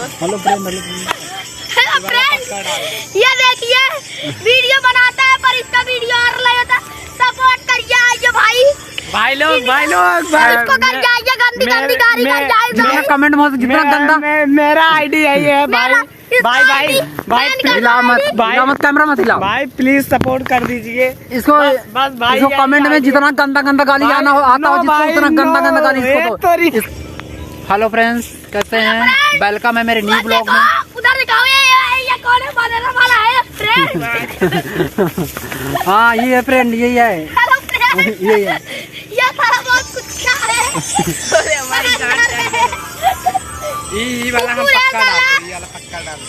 Hello friend, ये देखिए video बनाता है पर इसका वीडियो और लगता, सपोर्ट करिए आइए भाई इसको कर जाइए, गंदी गंदी गाड़ी कर जाइए। कमेंट में जितना गंदा मेरा आईडी यही है भाई। मत कैमरा मत हिलाओ भाई, प्लीज सपोर्ट कर दीजिए इसको। बस भाई, इसको कमेंट में जितना गंदा गाली आता हो जिसको उतना गंदा गाली इसको। हेलो फ्रेंड्स, कैसे हैं? वेलकम है मेरे न्यू ब्लॉग में। उधर दिखाओ, ये कौन है? बनाने वाला है फ्रेंड। हाँ ये है फ्रेंड, यही है। हेलो फ्रेंड, यही है। ये सारा बहुत कुछ क्या है? ये वाला हम पक्का डाल।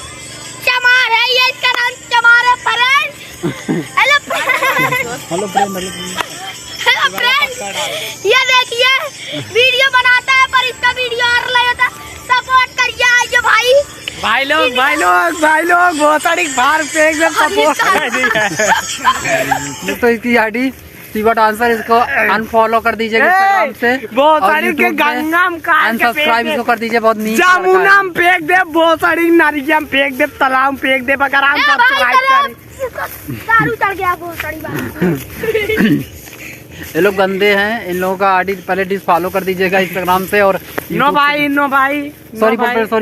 चमार है ये, इसका नाम चमार है फ्रेंड। हेलो फ्रेंड, ये देखिए वीडियो बनाता है पर इसका वीडियो और लगता, सपोर्ट करिए आइए भाई लोग बहुत सारी बार फेंक दे, सपोर्ट कर दीजिए। तो इसकी आईडी शिवा डांसर, इसको अनफॉलो कर दीजिएगा इंस्टाग्राम से। बहुत सारी के गंगा में अनसब्सक्राइब इसको कर दीजिए। बहुत नीच जामुना में फेंक दे, बहुत सारी नारियल में फेंक दे, तालाब में फेंक दे, अगर हम सब्सक्राइब करें। दारू चढ़ गया बहुत सारी बात। ये लोग गंदे हैं, इन लोगों का आईडी पहले डिसफॉलो कर दीजिएगा इंस्टाग्राम से। और नो भाई सॉरी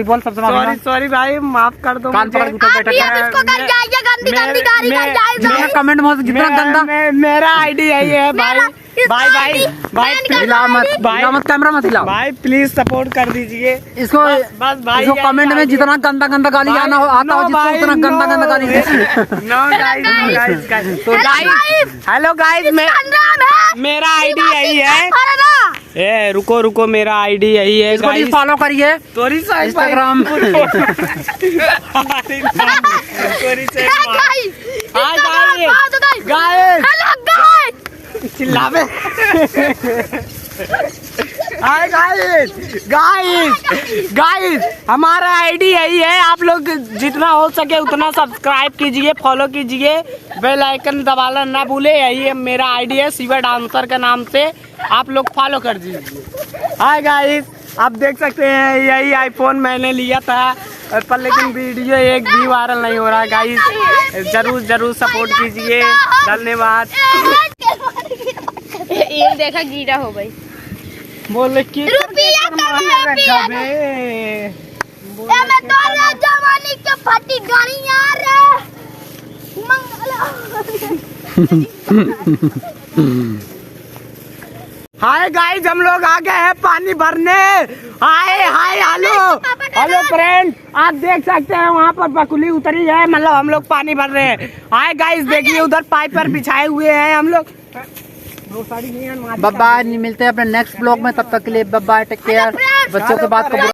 बोल सबसे सॉरी भाई, माफ कर दो। कान पकड़ के बैठा इसको कर जाइए, गंदी गंदी गाड़ी कर जाइए। कमेंट में जितना गंदा मेरा आईडी यही है भाई। हिला मत कैमरा मत हिलाओ भाई, प्लीज सपोर्ट कर दीजिए इसको। बस भाई, इसको कमेंट में जितना गंदा गाली आता हो जिसको उतना गंदा गाली। हेलो गाइस, मेरा आईडी यही है। ए रुको, मेरा आईडी यही है। इसको फॉलो करिए इंस्टाग्राम। चिल्लावे। हाय गाइस, हमारा आईडी यही है। आप लोग जितना हो सके उतना सब्सक्राइब कीजिए, फॉलो कीजिए, बेल आइकन दबाना ना भूले। यही है मेरा आईडी है, शिवा डांसर के नाम से। आप लोग फॉलो कर दीजिए। हाय गाइस, आप देख सकते हैं यही आईफोन मैंने लिया था, पर लेकिन वीडियो एक भी वायरल नहीं हो रहा है। गाइस जरूर सपोर्ट कीजिए। धन्यवाद। ये देखा गिरा हो भाई। बोले कि रुपया जवानी के फटी गाड़ी यार। हाय गाइस, हम लोग आ गए हैं पानी भरने। हाय हेलो फ्रेंड, आप देख सकते हैं वहाँ पर बकुली उतरी है, मतलब हम लोग पानी भर रहे हैं। हाय गाइस, देखिए उधर पाइप पर बिछाए हुए हैं हम लोग। बाय, मिलते हैं अपने नेक्स्ट ब्लॉग में। तब तक के लिए बाय, टेक केयर। बच्चों के बात